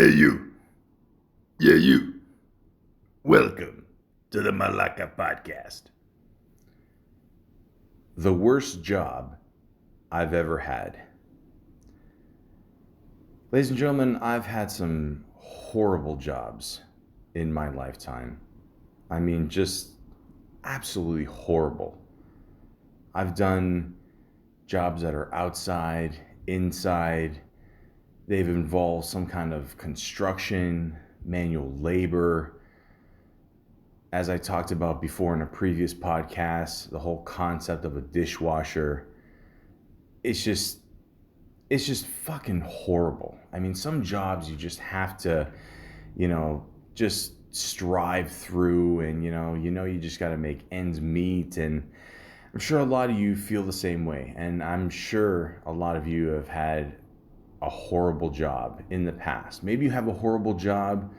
Hey, you. Yeah, you. Welcome to the Malaka podcast. The worst job I've ever had. Ladies and gentlemen, I've had some horrible jobs in my lifetime. I mean, just absolutely horrible. I've done jobs that are outside, inside. They've involved some kind of construction, manual labor. As I talked about before in a previous podcast, the whole concept of a dishwasher, it's just it's just fucking horrible. I mean, some jobs you just have to, just strive through, and you just got to make ends meet. And I'm sure a lot of you feel the same way, and I'm sure a lot of you have had a horrible job in the past. Maybe you have a horrible job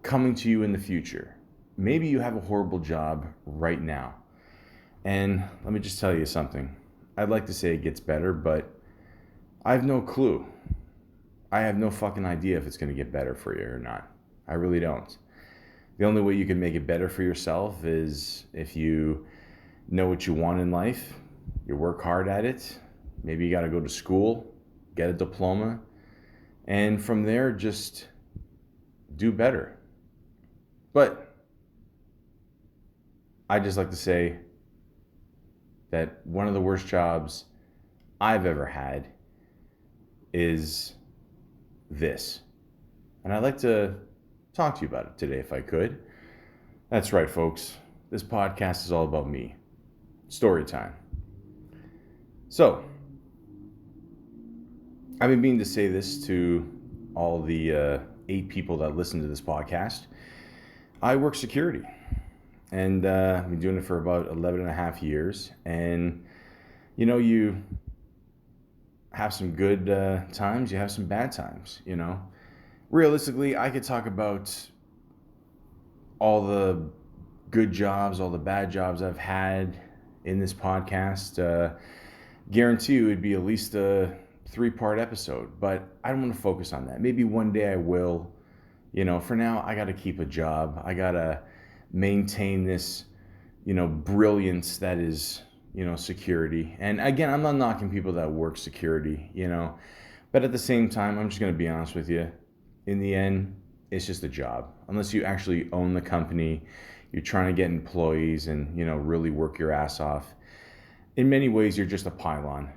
coming to you in the future. Maybe you have a horrible job right now. And let me just tell you something. I'd like to say it gets better, but I have no clue. I have no fucking idea if it's going to get better for you or not. I really don't. The only way you can make it better for yourself is if you know what you want in life, you work hard at it. Maybe you got to go to school, get a diploma, and from there just do better. But I just like to say that one of the worst jobs I've ever had is this. And I'd like to talk to you about it today if I could. That's right, folks. This podcast is all about me. Story time. So, I've been meaning to say this to all the 8 people that listen to this podcast. I work security. And I've been doing it for about 11 and a half years. And, you have some good times, you have some bad times, Realistically, I could talk about all the good jobs, all the bad jobs I've had in this podcast. Guarantee you it'd be at least a 3-part episode, but I don't want to focus on that. Maybe one day I will. For now, I got to keep a job. I got to maintain this, brilliance that is, security. And again, I'm not knocking people that work security, but at the same time, I'm just going to be honest with you. In the end, it's just a job. Unless you actually own the company, you're trying to get employees and, really work your ass off. In many ways, you're just a pylon.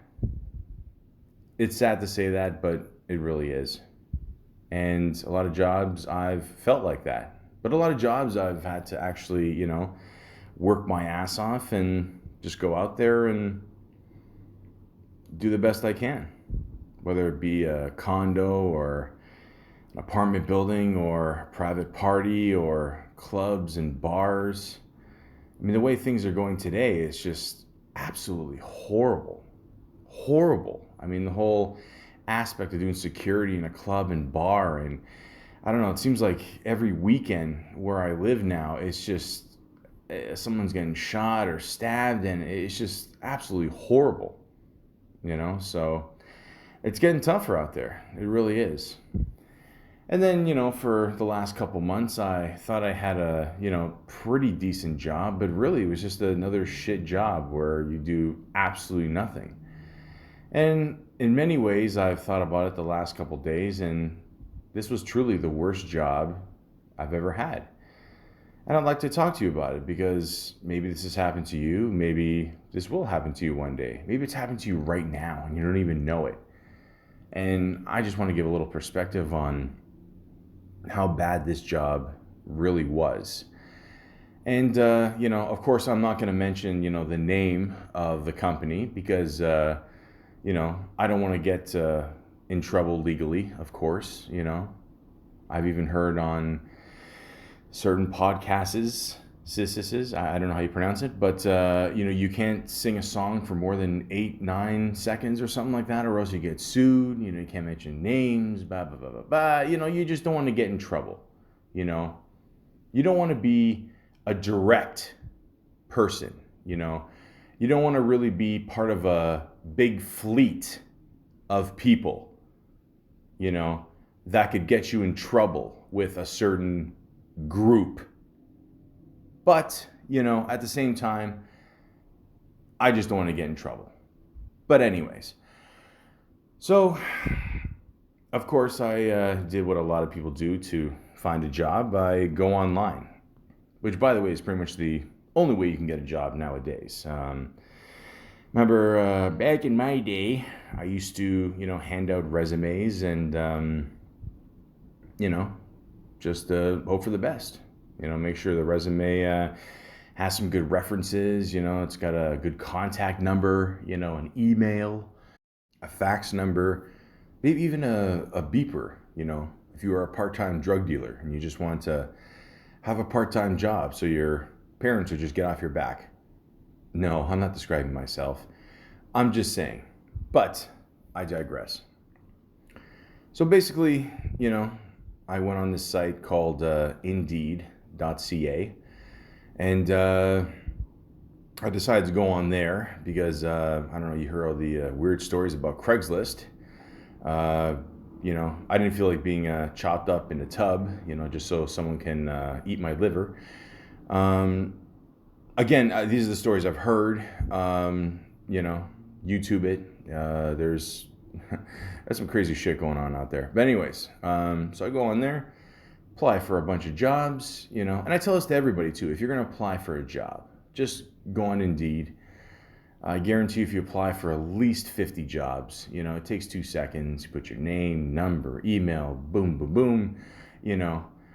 It's sad to say that, but it really is. And a lot of jobs I've felt like that. But a lot of jobs I've had to actually, work my ass off and just go out there and do the best I can. Whether it be a condo or an apartment building or a private party or clubs and bars. I mean, the way things are going today is just absolutely horrible. Horrible. I mean, the whole aspect of doing security in a club and bar, and I don't know, it seems like every weekend where I live now, it's just someone's getting shot or stabbed, and it's just absolutely horrible, so it's getting tougher out there. It really is. And then, for the last couple months, I thought I had a, pretty decent job, but really it was just another shit job where you do absolutely nothing. And in many ways, I've thought about it the last couple days, and this was truly the worst job I've ever had. And I'd like to talk to you about it because maybe this has happened to you. Maybe this will happen to you one day. Maybe it's happened to you right now and you don't even know it. And I just want to give a little perspective on how bad this job really was. And, of course, I'm not going to mention, the name of the company because, I don't want to get in trouble legally, of course, I've even heard on certain podcasts, I don't know how you pronounce it, but, you can't sing a song for more than 8-9 seconds or something like that, or else you get sued, you can't mention names, blah, blah, blah, blah, blah, you just don't want to get in trouble, you don't want to be a direct person, you don't want to really be part of a big fleet of people, that could get you in trouble with a certain group. But, at the same time, I just don't want to get in trouble. But anyways, so of course I did what a lot of people do to find a job. I go online, which by the way is pretty much the only way you can get a job nowadays. Remember back in my day, I used to, hand out resumes and, just hope for the best. Make sure the resume has some good references. It's got a good contact number, an email, a fax number, maybe even a beeper. If you are a part-time drug dealer and you just want to have a part-time job so your parents would just get off your back. No, I'm not describing myself. I'm just saying. But I digress. So basically, I went on this site called Indeed.ca, and I decided to go on there because, I don't know, you hear all the weird stories about Craigslist. I didn't feel like being chopped up in a tub, just so someone can eat my liver. Again, these are the stories I've heard. YouTube it. There's some crazy shit going on out there. But anyways, so I go on there, apply for a bunch of jobs, and I tell this to everybody too. If you're going to apply for a job, just go on Indeed. I guarantee if you apply for at least 50 jobs, it takes 2 seconds. You put your name, number, email, boom, boom, boom.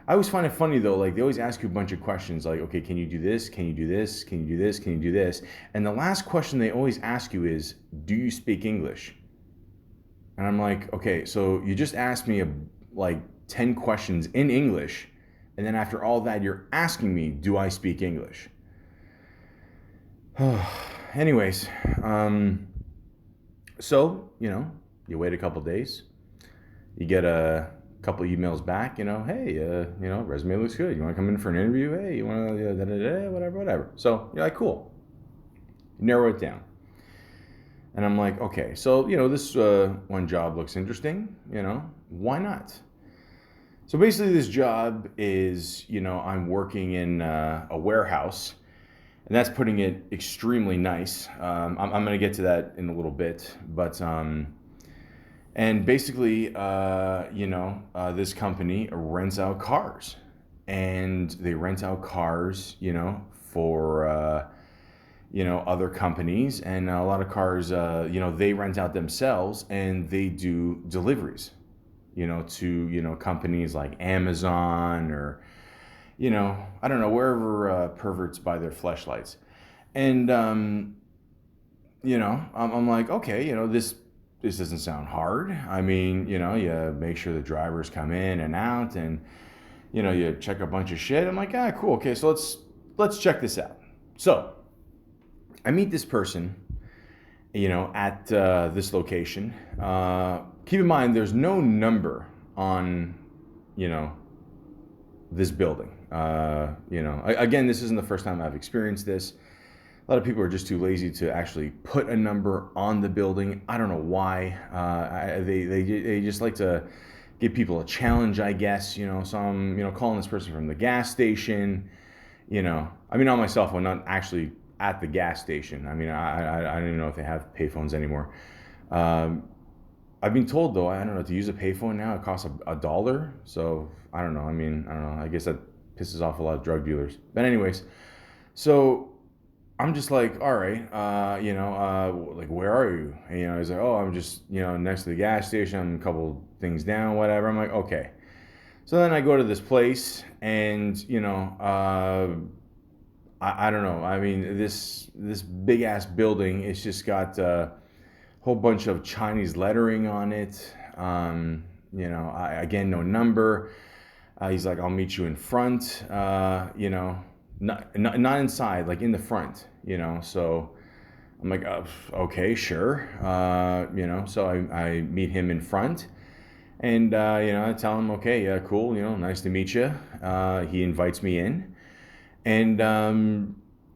I always find it funny though, like they always ask you a bunch of questions like, okay, can you do this? Can you do this? Can you do this? Can you do this? And the last question they always ask you is, do you speak English? And I'm like, okay, so you just asked me like 10 questions in English, and then after all that, you're asking me, do I speak English? Anyways, so, you wait a couple days, you get a couple emails back, hey, resume looks good. You want to come in for an interview? Hey, you want to, whatever. So you're like, cool. Narrow it down. And I'm like, okay, so, this one job looks interesting, why not? So basically this job is, I'm working in a warehouse, and that's putting it extremely nice. I'm going to get to that in a little bit, but, and basically, this company rents out cars, and they rent out cars, for, other companies, and a lot of cars, they rent out themselves, and they do deliveries, to, companies like Amazon or, I don't know, wherever perverts buy their fleshlights. And, I'm like, okay, this doesn't sound hard. I mean, you make sure the drivers come in and out, and, you check a bunch of shit. I'm like, cool. Okay, so let's check this out. So I meet this person, at this location. Keep in mind, there's no number on, this building. Again, this isn't the first time I've experienced this. A lot of people are just too lazy to actually put a number on the building. I don't know why. They just like to give people a challenge, I guess. So I'm, calling this person from the gas station. I mean, not myself. I'm not actually at the gas station. I mean, I don't even know if they have payphones anymore. I've been told though, I don't know, to use a payphone now, it costs $1. So I don't know. I mean, I don't know. I guess that pisses off a lot of drug dealers. But anyways, so I'm just like, all right, like, where are you? And, he's like, oh, I'm just, next to the gas station. I'm a couple things down, whatever. I'm like, okay. So then I go to this place, and, I don't know. I mean, this big ass building, it's just got a whole bunch of Chinese lettering on it. Again, no number. He's like, I'll meet you in front. Not inside, like in the front. So I'm like, okay, sure. So I meet him in front, and I tell him, okay, yeah, cool. Nice to meet you. He invites me in. And,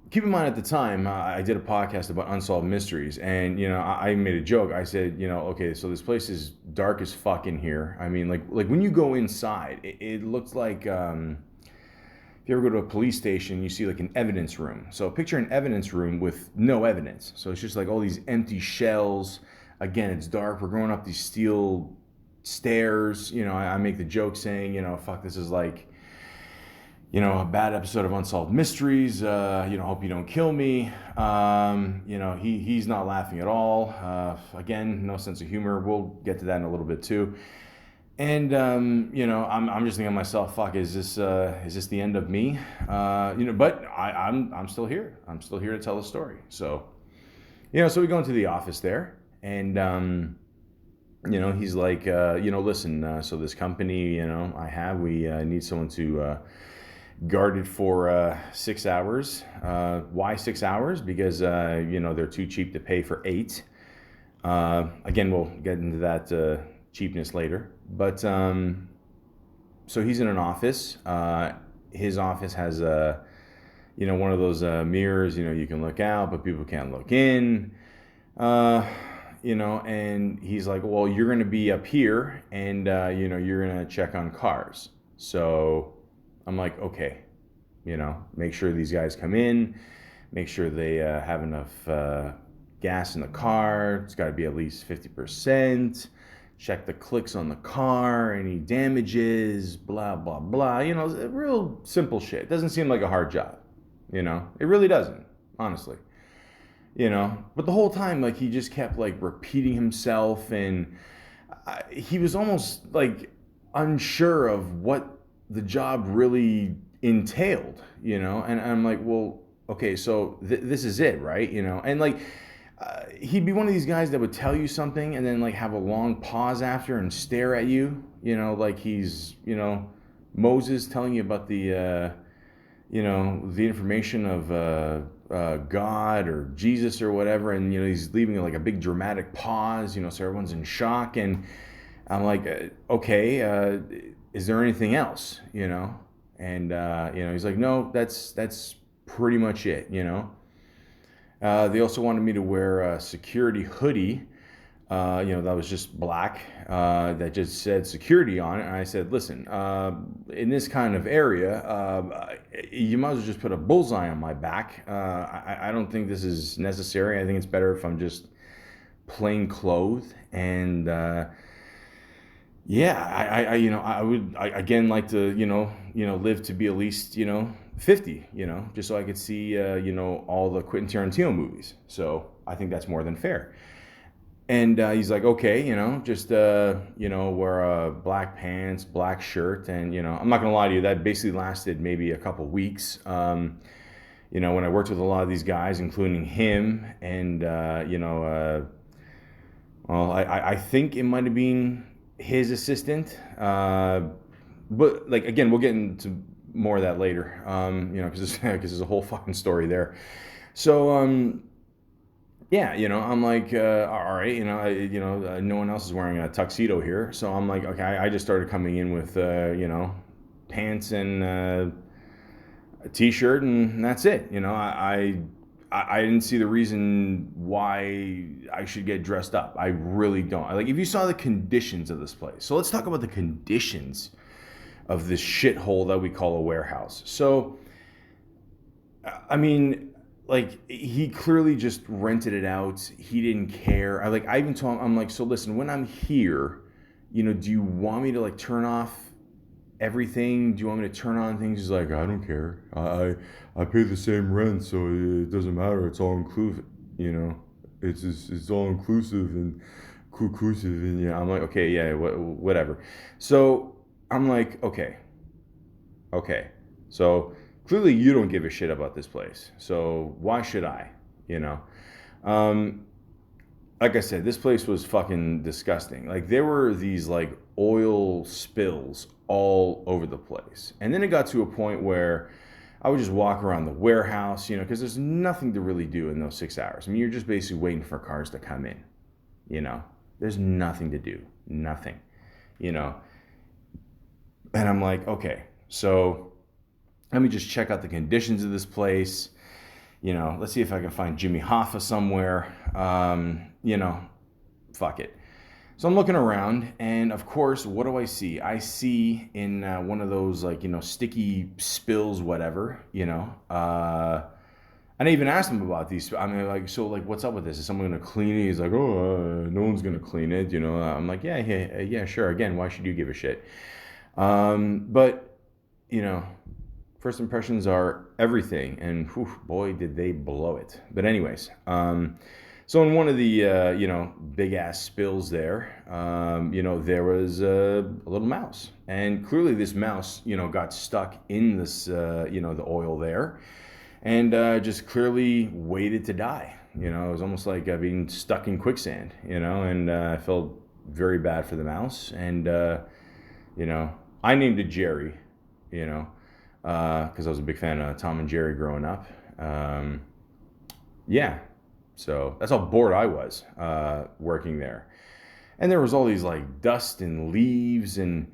keep in mind at the time, I did a podcast about unsolved mysteries, and I made a joke. I said, okay, so this place is dark as fuck in here. I mean, like when you go inside, it looks like if you ever go to a police station, you see like an evidence room. So picture an evidence room with no evidence. So it's just like all these empty shells. Again, it's dark. We're going up these steel stairs. I make the joke saying, fuck, this is like a bad episode of Unsolved Mysteries. Hope you don't kill me. He's not laughing at all. Again, no sense of humor. We'll get to that in a little bit too. And I'm just thinking to myself, fuck, is this the end of me? But I'm still here. I'm still here to tell the story. So, so we go into the office there, and he's like, listen, so this company, we need someone to guard it for 6 hours. Why 6 hours? Because they're too cheap to pay for 8. Again, we'll get into that cheapness later. But so he's in an office. His office has one of those mirrors. You can look out, but people can't look in. And he's like, well, you're going to be up here, and you're going to check on cars. So I'm like, okay, make sure these guys come in, make sure they have enough gas in the car. It's got to be at least 50%. Check the clicks on the car, any damages, blah, blah, blah. Real simple shit. It doesn't seem like a hard job. It really doesn't, honestly. But the whole time, like, he just kept, like, repeating himself, and he was almost, like, unsure of what the job really entailed, and I'm like, well, okay, so this is it, right? And, like, he'd be one of these guys that would tell you something and then like have a long pause after and stare at you, like he's, Moses telling you about the, the information of God or Jesus or whatever. And, he's leaving like a big dramatic pause, so everyone's in shock. And I'm like, okay, is there anything else, And, he's like, no, that's pretty much it, They also wanted me to wear a security hoodie, that was just black, that just said security on it. And I said, listen, in this kind of area, you might as well just put a bullseye on my back. I don't think this is necessary. I think it's better if I'm just plain clothed. And I would again like to, live to be at least, 50, just so I could see, all the Quentin Tarantino movies. So I think that's more than fair. And he's like, okay, just, wear black pants, black shirt. And, I'm not going to lie to you, that basically lasted maybe a couple weeks. When I worked with a lot of these guys, including him, and, I think it might have been his assistant. But, like, again, we'll get into more of that later, because there's a whole fucking story there. So, I'm like, all right, no one else is wearing a tuxedo here. So I'm like, okay, I just started coming in with, pants and a t-shirt, and that's it. I didn't see the reason why I should get dressed up. I really don't. Like, if you saw the conditions of this place. So let's talk about the conditions of this shithole that we call a warehouse. So, I mean, like, he clearly just rented it out. He didn't care. I even told him, I'm like, so listen, when I'm here, do you want me to like turn off everything? Do you want me to turn on things? He's like, I don't care. I pay the same rent, so it doesn't matter. It's all inclusive. It's all inclusive and inclusive. And I'm like, okay, yeah, whatever. So I'm like, okay. So clearly you don't give a shit about this place. So why should I? Like I said, this place was fucking disgusting. Like, there were these like oil spills all over the place. And then it got to a point where I would just walk around the warehouse, because there's nothing to really do in those 6 hours. I mean, you're just basically waiting for cars to come in, There's nothing to do. Nothing, And I'm like, okay, so let me just check out the conditions of this place. Let's see if I can find Jimmy Hoffa somewhere. Fuck it. So I'm looking around, and of course, what do I see? I see in one of those sticky spills, whatever. And I even asked him about these. I mean, what's up with this? Is someone gonna clean it? He's like, oh, no one's gonna clean it. I'm like, yeah, sure. Again, why should you give a shit? But first impressions are everything, and whew, boy, did they blow it. But anyways, so in one of the big ass spills there, there was a little mouse, and clearly this mouse got stuck in this the oil there, and just clearly waited to die. It was almost like being stuck in quicksand. And I felt very bad for the mouse, and I named it Jerry. Because I was a big fan of Tom and Jerry growing up. Yeah, so that's how bored I was working there. And there was all these dust and leaves and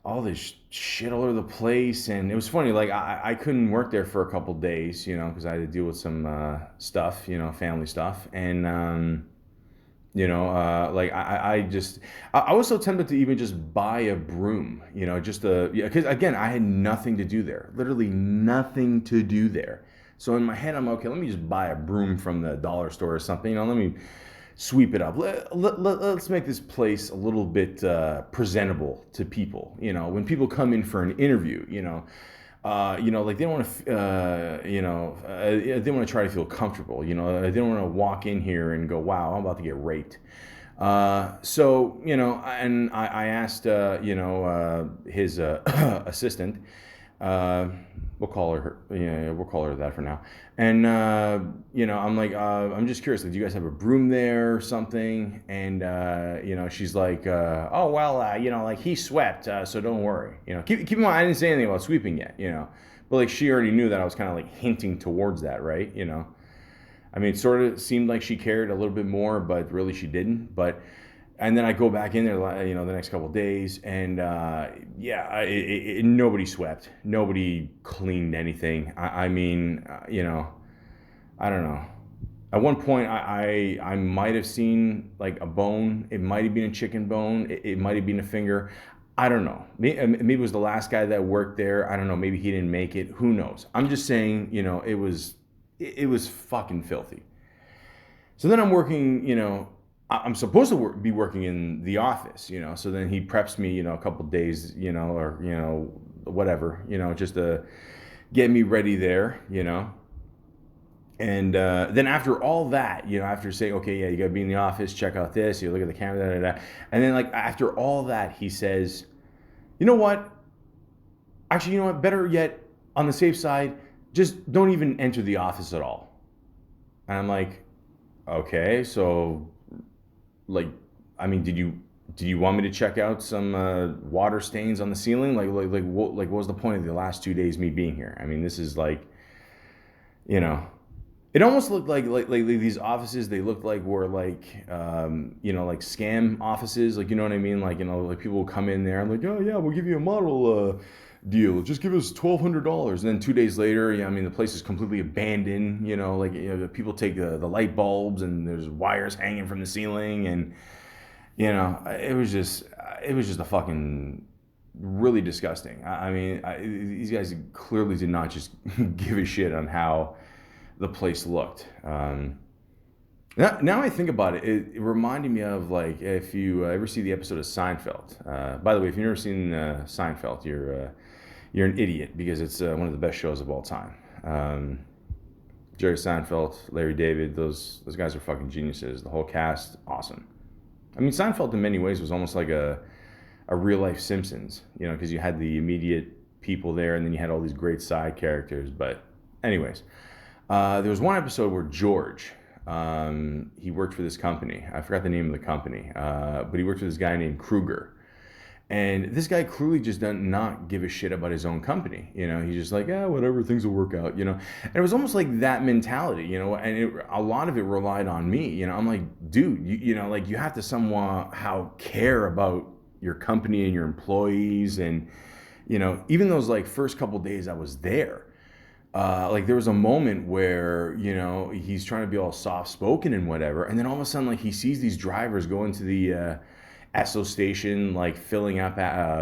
all this shit all over the place. And it was funny, I couldn't work there for a couple days, because I had to deal with some stuff, family stuff. And I was so tempted to even just buy a broom, because again, I had nothing to do there, literally nothing to do there. So in my head, I'm okay, let me just buy a broom from the dollar store or something, let me sweep it up. Let's make this place a little bit presentable to people, when people come in for an interview, they don't want to, they want to try to feel comfortable. They don't want to walk in here and go, wow, I'm about to get raped. And I asked, his assistant, we'll call her that for now. And, I'm like, I'm just curious, do you guys have a broom there or something? And, she's like, oh, well, he swept, so don't worry. Keep in mind, I didn't say anything about sweeping yet, but she already knew that I was kind of hinting towards that, right? I mean, it sort of seemed like she cared a little bit more, but really she didn't. And then I go back in there, the next couple of days, and nobody swept, nobody cleaned anything. I mean, I don't know. At one point, I might have seen a bone. It might have been a chicken bone. It might have been a finger. I don't know. Maybe it was the last guy that worked there. I don't know. Maybe he didn't make it. Who knows? I'm just saying, it was fucking filthy. So then I'm working, I'm supposed to be working in the office, so then he preps me, a couple days, or, whatever, just to get me ready there, And then after all that, after saying, okay, yeah, you gotta be in the office, check out this, you look at the camera, and then after all that, he says, you know what? Actually, better yet, on the safe side, just don't even enter the office at all. And I'm like, okay, so, I mean, did you want me to check out some water stains on the ceiling? What was the point of the last 2 days me being here? I mean, this is it almost looked like these offices. They looked like were scam offices. You know what I mean? People will come in there and oh yeah, we'll give you a model deal. Just give us $1,200. And then 2 days later, the place is completely abandoned. People take the light bulbs and there's wires hanging from the ceiling, and it was just a fucking really disgusting. I mean, these guys clearly did not just give a shit on how the place looked. Now I think about it, it reminded me of if you ever see the episode of Seinfeld. By the way, if you've never seen Seinfeld, you're an idiot, because it's one of the best shows of all time. Jerry Seinfeld, Larry David, those guys are fucking geniuses. The whole cast, awesome. I mean, Seinfeld in many ways was almost like a real life Simpsons, because you had the immediate people there, and then you had all these great side characters. But anyways, there was one episode where George, he worked for this company. I forgot the name of the company, but he worked for this guy named Kruger. And this guy clearly just does not give a shit about his own company. He's just like, yeah, whatever, things will work out, And it was almost like that mentality, and a lot of it relied on me. I'm like, dude, you have to somehow care about your company and your employees. And, even those first couple days I was there, like there was a moment where, you know, he's trying to be all soft spoken and whatever, and then all of a sudden, like, he sees these drivers go into the Esso station, like filling up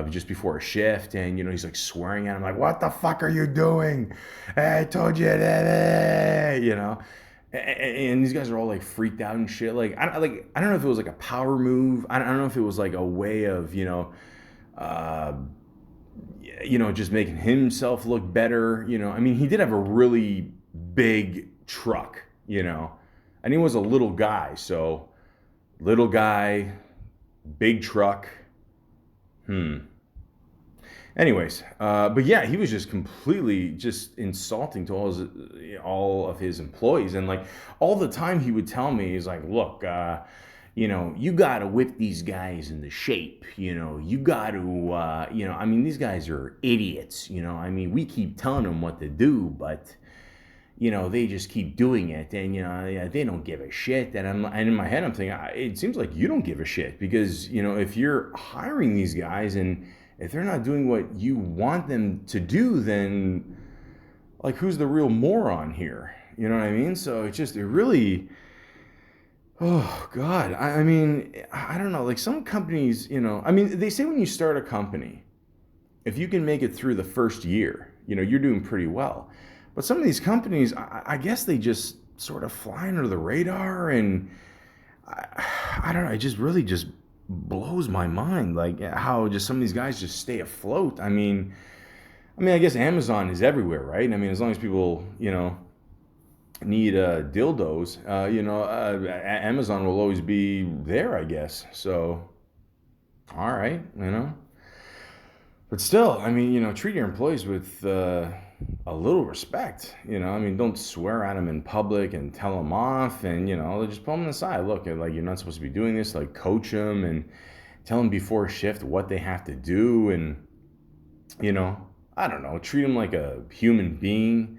just before a shift, and you know, he's like swearing at him, like, "What the fuck are you doing? Hey, I told you that," you know. And these guys are all like freaked out and shit. I don't know if it was like a power move. I don't know if it was like a way of, uh, just making himself look better. You know, I mean, he did have a really big truck, you know, and he was a little guy. So, little guy, big truck. Anyways, but yeah, he was just completely just insulting to all of his employees, and like all the time he would tell me, he's like, "Look, you got to whip these guys into shape. You got to, I mean, these guys are idiots. I mean, we keep telling them what to do, but." They just keep doing it, and they don't give a shit. And in my head, I'm thinking, it seems like you don't give a shit, because if you're hiring these guys and if they're not doing what you want them to do, then like, who's the real moron here? You know what I mean? So it really, oh God, I mean, I don't know. Like, some companies, I mean, they say when you start a company, if you can make it through the first year, you're doing pretty well. But some of these companies, I guess they just sort of fly under the radar, and I don't know. It just really just blows my mind, like how just some of these guys just stay afloat. I guess Amazon is everywhere, right? I mean, as long as people, need dildos, Amazon will always be there, I guess. So, all right, But still, I mean, treat your employees with a little respect. I mean, don't swear at them in public and tell them off, and just pull them aside. Look, like, you're not supposed to be doing this. Like, coach them and tell them before shift what they have to do, and I don't know, treat them like a human being.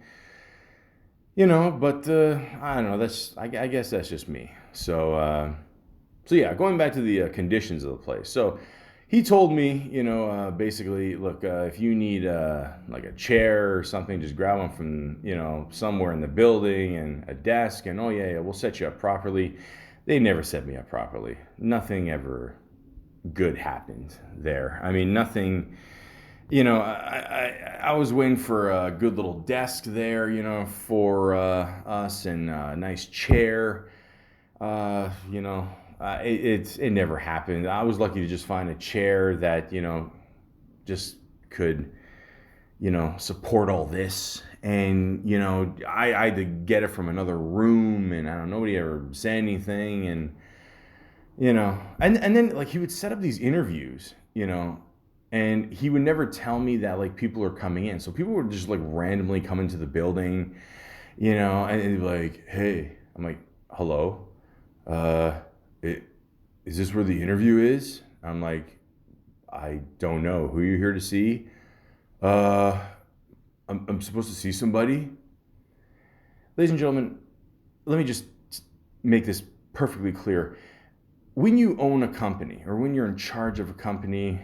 But I don't know. I guess that's just me. So yeah, going back to the conditions of the place. So he told me, basically, look, if you need like a chair or something, just grab one from, somewhere in the building, and a desk, and oh yeah, we'll set you up properly. They never set me up properly. Nothing ever good happened there. I mean, nothing. I was waiting for a good little desk there, for us, and a nice chair. It never happened. I was lucky to just find a chair that, just could, support all this. And, I had to get it from another room, and I don't know, nobody ever said anything. And, and then, like, he would set up these interviews, and he would never tell me that, like, people are coming in. So people would just, like, randomly come into the building, and he'd be like, "Hey," I'm like, "Hello? Is this where the interview is?" I'm like, "I don't know. Who are you here to see?" I'm supposed to see somebody. Ladies and gentlemen, let me just make this perfectly clear. When you own a company, or when you're in charge of a company,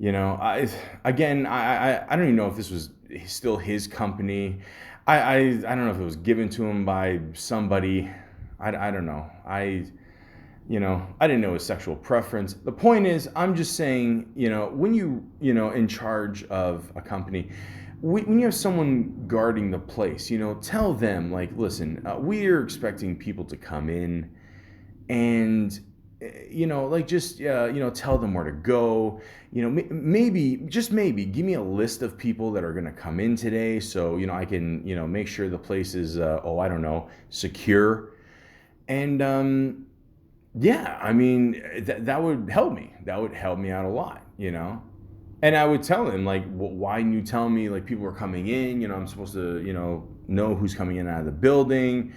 I don't even know if this was still his company. I don't know if it was given to him by somebody. I don't know. I didn't know his sexual preference. The point is, I'm just saying, when in charge of a company, when you have someone guarding the place, tell them, like, listen, we're expecting people to come in, and like, just tell them where to go. Maybe, just maybe, give me a list of people that are going to come in today, so I can make sure the place is I don't know, secure. And yeah, I mean, that would help me. That would help me out a lot, And I would tell him, like, why didn't you tell me, like, people are coming in? I'm supposed to, know who's coming in and out of the building.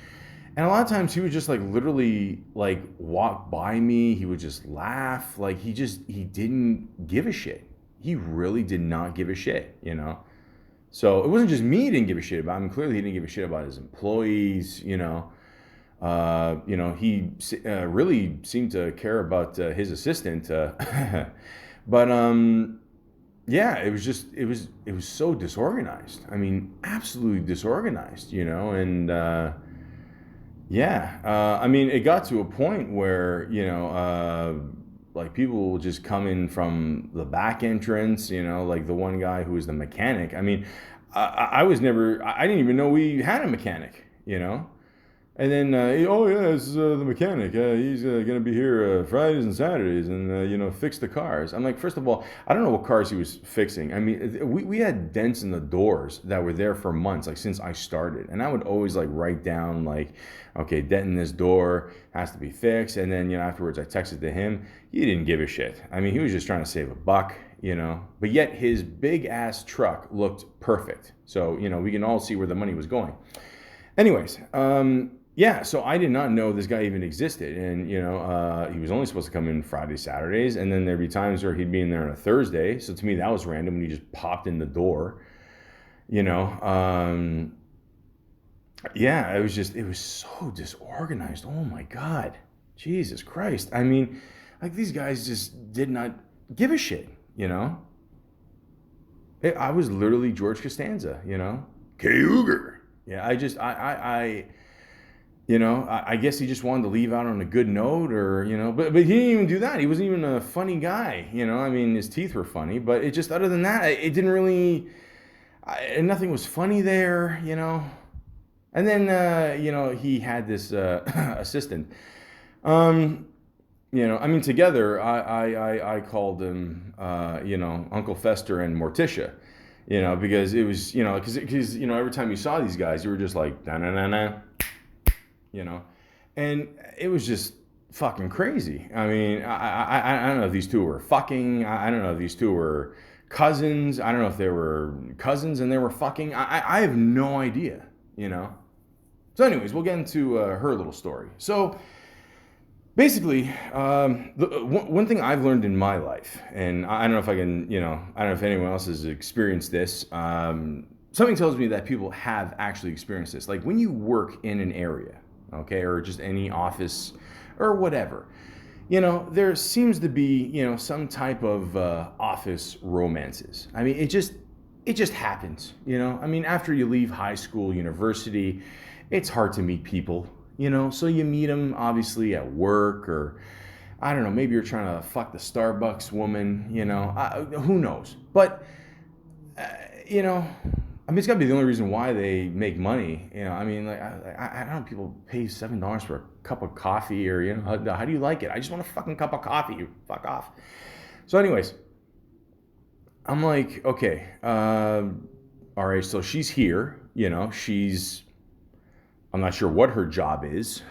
And a lot of times he would just, like, literally, like, walk by me. He would just laugh. Like, he didn't give a shit. He really did not give a shit, So it wasn't just me he didn't give a shit about. I mean, clearly he didn't give a shit about his employees, He really seemed to care about his assistant. But yeah, it was so disorganized. I mean, absolutely disorganized, and yeah, I mean, it got to a point where, like people will just come in from the back entrance, like the one guy who was the mechanic. I mean, I was never, I didn't even know we had a mechanic. And then, oh yeah, this is the mechanic. He's gonna be here Fridays and Saturdays, and fix the cars. I'm like, first of all, I don't know what cars he was fixing. I mean, we had dents in the doors that were there for months, like since I started, and I would always like write down like, okay, dent in this door has to be fixed, and then afterwards I texted to him. He didn't give a shit. I mean, he was just trying to save a buck. But yet his big ass truck looked perfect. So we can all see where the money was going. Anyways, yeah, so I did not know this guy even existed, and he was only supposed to come in Friday, Saturdays, and then there'd be times where he'd be in there on a Thursday. So to me, that was random when he just popped in the door. You know, yeah, it was so disorganized. Oh my God, Jesus Christ! I mean, like these guys just did not give a shit. I was literally George Costanza. K. Uger. Yeah, I guess he just wanted to leave out on a good note, or but he didn't even do that. He wasn't even a funny guy. I mean, his teeth were funny, but it just other than that, it didn't really. Nothing was funny there. And then he had this assistant. I mean, together I called him Uncle Fester and Morticia. Because it was because every time you saw these guys, you were just like na na na na. And it was just fucking crazy. I mean, I don't know if these two were fucking. I don't know if these two were cousins. I don't know if they were cousins and they were fucking. I have no idea. So, anyways, we'll get into her little story. So, basically, one thing I've learned in my life, and I don't know if I can, I don't know if anyone else has experienced this. Something tells me that people have actually experienced this. Like when you work in an area, okay, or just any office or whatever, there seems to be, some type of office romances. I mean, it just happens, I mean, after you leave high school, university, it's hard to meet people, so you meet them obviously at work, or I don't know, maybe you're trying to fuck the Starbucks woman, who knows? But, I mean, it's got to be the only reason why they make money. I mean, like, I don't know, people pay $7 for a cup of coffee, or, how do you like it? I just want a fucking cup of coffee. You fuck off. So anyways, I'm like, okay, all right, so she's here, I'm not sure what her job is.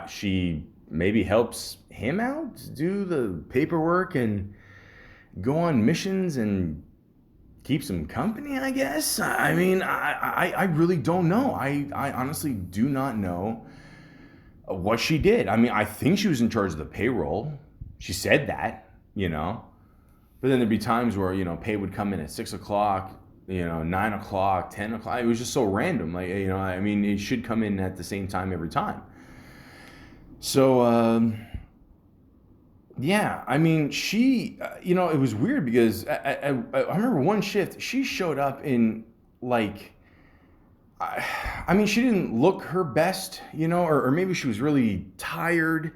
She maybe helps him out, do the paperwork and go on missions and keep some company, I guess. I mean, I really don't know. I honestly do not know what she did. I mean, I think she was in charge of the payroll. She said that, But then there'd be times where, pay would come in at 6 o'clock, 9 o'clock, 10 o'clock. It was just so random. Like, I mean, it should come in at the same time every time. So, yeah, I mean, she, it was weird because I remember one shift, she showed up in like, I mean, she didn't look her best, or maybe she was really tired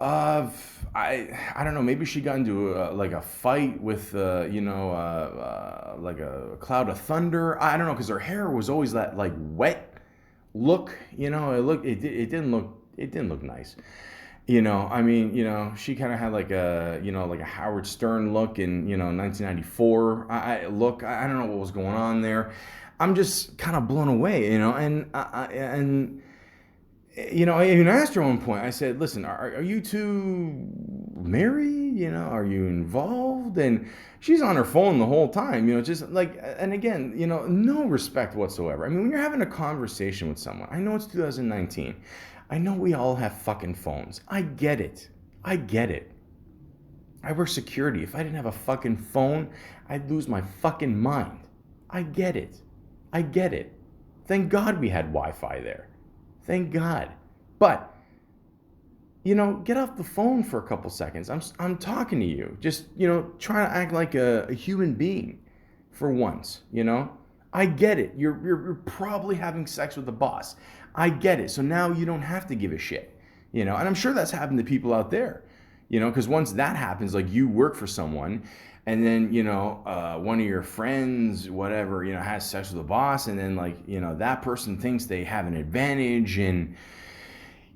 of, I don't know, maybe she got into like a fight with, like a cloud of thunder. I don't know, because her hair was always that like wet look, it didn't look nice. I mean, she kind of had like a Howard Stern look in, 1994 look. I don't know what was going on there. I'm just kind of blown away, and I even asked her at one point, I said, listen, are you two married? Are you involved? And she's on her phone the whole time, just like, and again, no respect whatsoever. I mean, when you're having a conversation with someone, I know it's 2019. I know we all have fucking phones. I get it. I work security. If I didn't have a fucking phone, I'd lose my fucking mind. I get it. Thank God we had Wi-Fi there. Thank God. But, get off the phone for a couple seconds. I'm talking to you. Just, try to act like a human being for once, I get it. You're probably having sex with the boss. I get it. So now you don't have to give a shit, and I'm sure that's happened to people out there, because once that happens, like you work for someone and then, one of your friends, whatever, has sex with the boss, and then like, that person thinks they have an advantage, and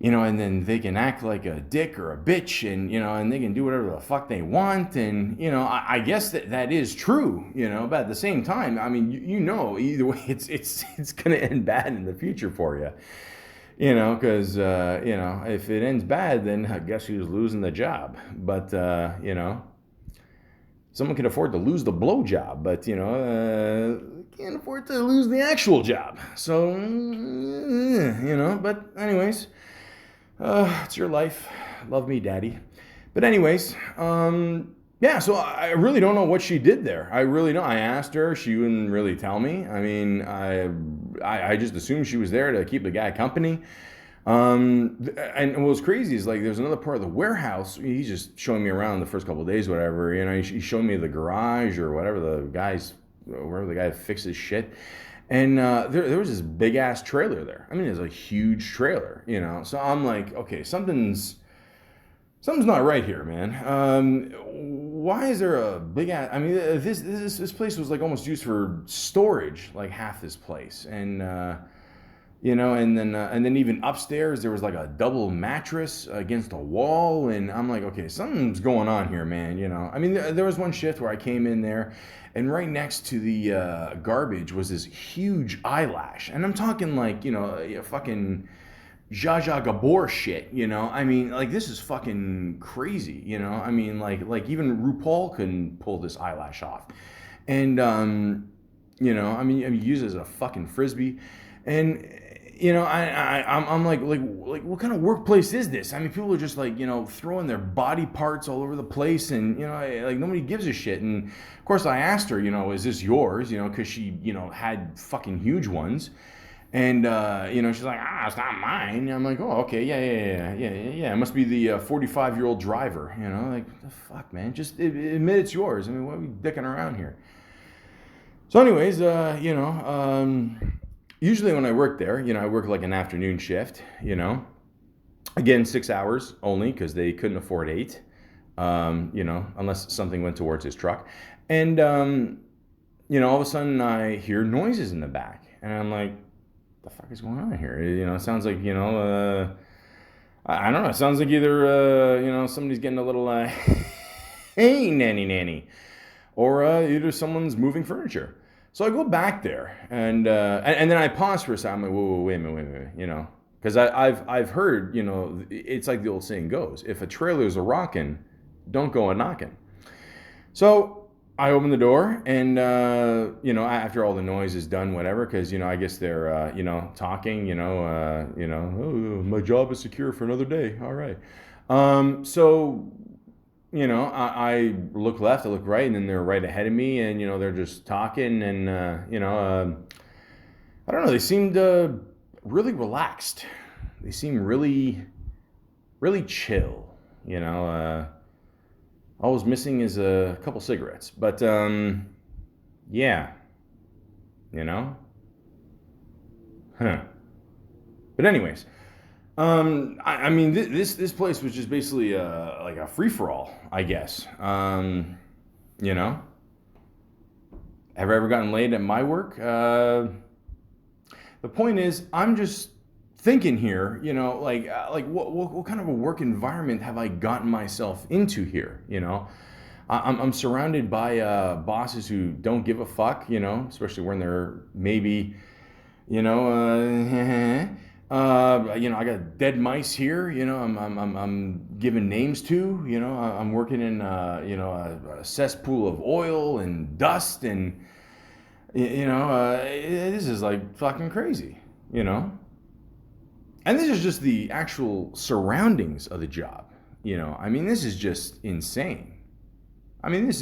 and then they can act like a dick or a bitch, and and they can do whatever the fuck they want, and I guess that is true, but at the same time, I mean, either way, it's gonna end bad in the future for you, because if it ends bad, then I guess who's losing the job, but someone can afford to lose the blow job, but can't afford to lose the actual job, so but anyways. It's your life. Love me, daddy. But anyways, yeah, so I really don't know what she did there. I really don't. I asked her. She wouldn't really tell me. I mean, I just assumed she was there to keep the guy company. And what was crazy is like there's another part of the warehouse. He's just showing me around the first couple of days, whatever. He's showing me the garage or whatever wherever the guy fixes shit. And there was this big ass trailer there. I mean, it's a huge trailer, So I'm like, okay, something's not right here, man. Why is there a big ass? I mean, this place was like almost used for storage, like half this place, and and then even upstairs there was like a double mattress against a wall, and I'm like, okay, something's going on here, man. I mean, there was one shift where I came in there, and right next to the garbage was this huge eyelash, and I'm talking like fucking Zsa Zsa Gabor shit. I mean, like this is fucking crazy. I mean, like even RuPaul couldn't pull this eyelash off, and I mean, use it as a fucking frisbee, and. I'm like, what kind of workplace is this? I mean, people are just like, throwing their body parts all over the place, and like nobody gives a shit. And of course, I asked her, is this yours? Because she, had fucking huge ones, and she's like, it's not mine. And I'm like, oh, okay, yeah. It must be the 45-year-old driver. Like what the fuck, man? Just admit it's yours. I mean, what are we dicking around here? So, anyways, usually when I work there, I work like an afternoon shift, again, 6 hours only because they couldn't afford 8, unless something went towards his truck. And, all of a sudden I hear noises in the back, and I'm like, what the fuck is going on here? It sounds like, I don't know. It sounds like either, somebody's getting a little, hey, nanny, or either someone's moving furniture. So I go back there, and then I pause for a second. I'm like, whoa, wait a minute, because I've heard, it's like the old saying goes: if a trailer's a rockin', don't go a knockin'. So I open the door, and after all the noise is done, whatever, because I guess they're talking, oh, my job is secure for another day. All right, so. I look left, I look right, and then they're right ahead of me, and, they're just talking, and, I don't know, they seemed really relaxed. They seem really, really chill, all I was missing is a couple cigarettes, but, yeah, But anyways, I mean, this place was just basically like a free for all, I guess. Have I ever gotten laid at my work? The point is, I'm just thinking here, like what kind of a work environment have I gotten myself into here? I'm surrounded by bosses who don't give a fuck, especially when they're maybe, I got dead mice here. I'm giving names to. I'm working in a cesspool of oil and dust, and this is like fucking crazy. And this is just the actual surroundings of the job. I mean, this is just insane. I mean,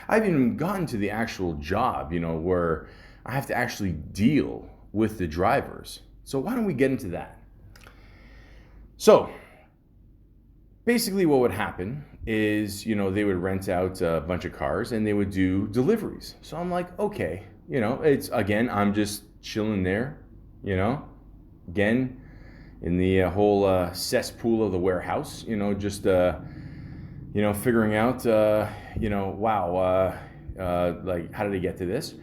I've even gotten to the actual job, where I have to actually deal with the drivers. So why don't we get into that? So, basically what would happen is, they would rent out a bunch of cars and they would do deliveries. So I'm like, okay, it's, again, I'm just chilling there, again, in the whole cesspool of the warehouse, just, figuring out, wow, like, how did I get to this?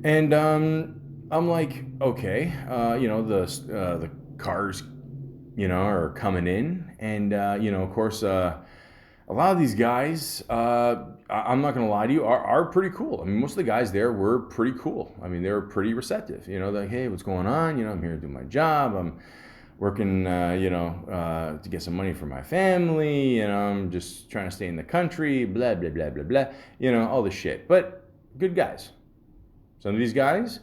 And I'm like, okay, the cars, are coming in, and of course, a lot of these guys, I'm not gonna lie to you, are pretty cool. I mean, most of the guys there were pretty cool. I mean, they were pretty receptive. They're like, hey, what's going on? I'm here to do my job. I'm working, to get some money for my family. I'm just trying to stay in the country. Blah blah blah blah blah. All this shit. But good guys. Some of these guys,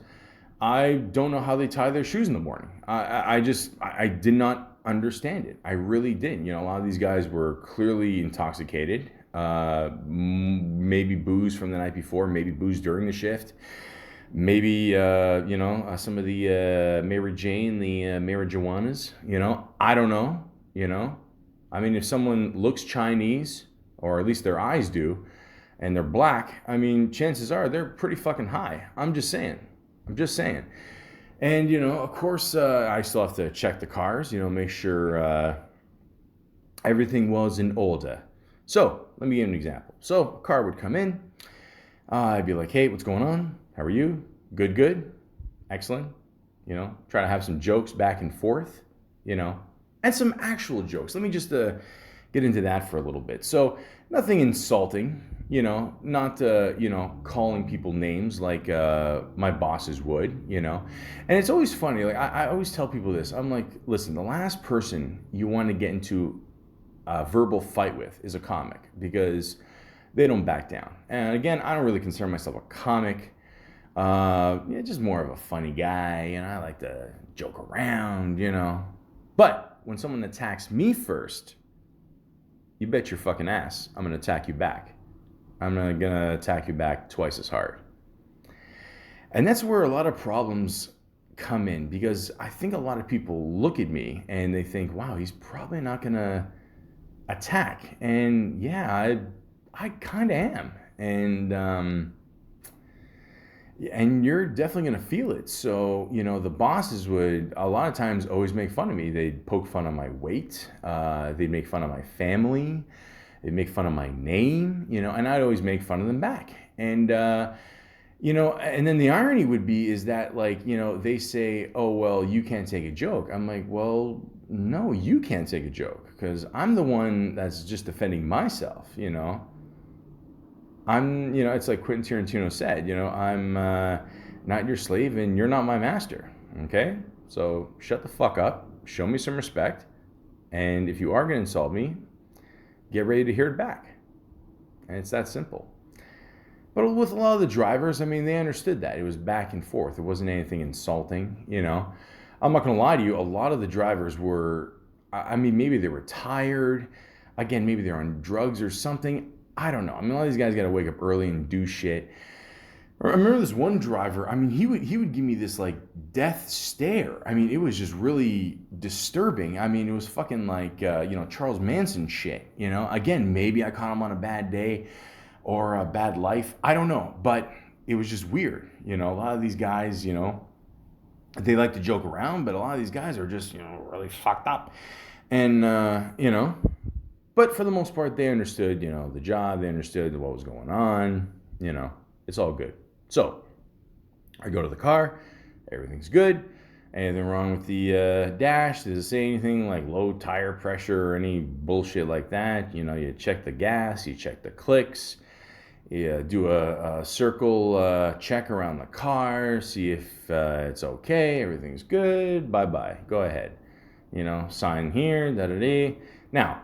I don't know how they tie their shoes in the morning. I did not understand it. I really didn't. A lot of these guys were clearly intoxicated. Maybe booze from the night before, maybe booze during the shift. Maybe, some of the Mary Jane, the marijuanas, I don't know. I mean, if someone looks Chinese, or at least their eyes do, and they're black, I mean, chances are they're pretty fucking high. I'm just saying. And, of course, I still have to check the cars, make sure everything was in order. So, let me give you an example. So, a car would come in. I'd be like, hey, what's going on? How are you? Good. Excellent. Try to have some jokes back and forth, and some actual jokes. Let me just get into that for a little bit. So, nothing insulting, not, calling people names like my bosses would, And it's always funny. Like, I always tell people this. I'm like, listen, the last person you want to get into a verbal fight with is a comic, because they don't back down. And again, I don't really consider myself a comic. Just more of a funny guy. I like to joke around, But when someone attacks me first, you bet your fucking ass I'm going to attack you back. I'm going to attack you back twice as hard. And that's where a lot of problems come in, because I think a lot of people look at me and they think, wow, he's probably not going to attack. And yeah, I kind of am. And you're definitely going to feel it. So, the bosses would a lot of times always make fun of me. They'd poke fun of my weight. They'd make fun of my family. They'd make fun of my name, and I'd always make fun of them back. And, and then the irony would be is that, like, they say, oh, well, you can't take a joke. I'm like, well, no, you can't take a joke, because I'm the one that's just defending myself, I'm, it's like Quentin Tarantino said, I'm not your slave and you're not my master, okay? So shut the fuck up, show me some respect, and if you are going to insult me, get ready to hear it back. And it's that simple. But with a lot of the drivers, I mean, they understood that. It was back and forth. It wasn't anything insulting, I'm not going to lie to you, a lot of the drivers were, I mean, maybe they were tired. Again, maybe they're on drugs or something. I don't know. I mean, a lot of these guys got to wake up early and do shit. I remember this one driver. I mean, he would give me this like death stare. I mean, it was just really disturbing. I mean, it was fucking like Charles Manson shit. Again, maybe I caught him on a bad day or a bad life. I don't know, but it was just weird. A lot of these guys, they like to joke around, but a lot of these guys are just really fucked up, and But for the most part, they understood, the job. They understood what was going on. It's all good. So I go to the car. Everything's good. Anything wrong with the dash? Does it say anything like low tire pressure or any bullshit like that? You check the gas. You check the clicks. You do a circle check around the car. See if it's okay. Everything's good. Bye-bye. Go ahead. Sign here. Da-da-da. Now,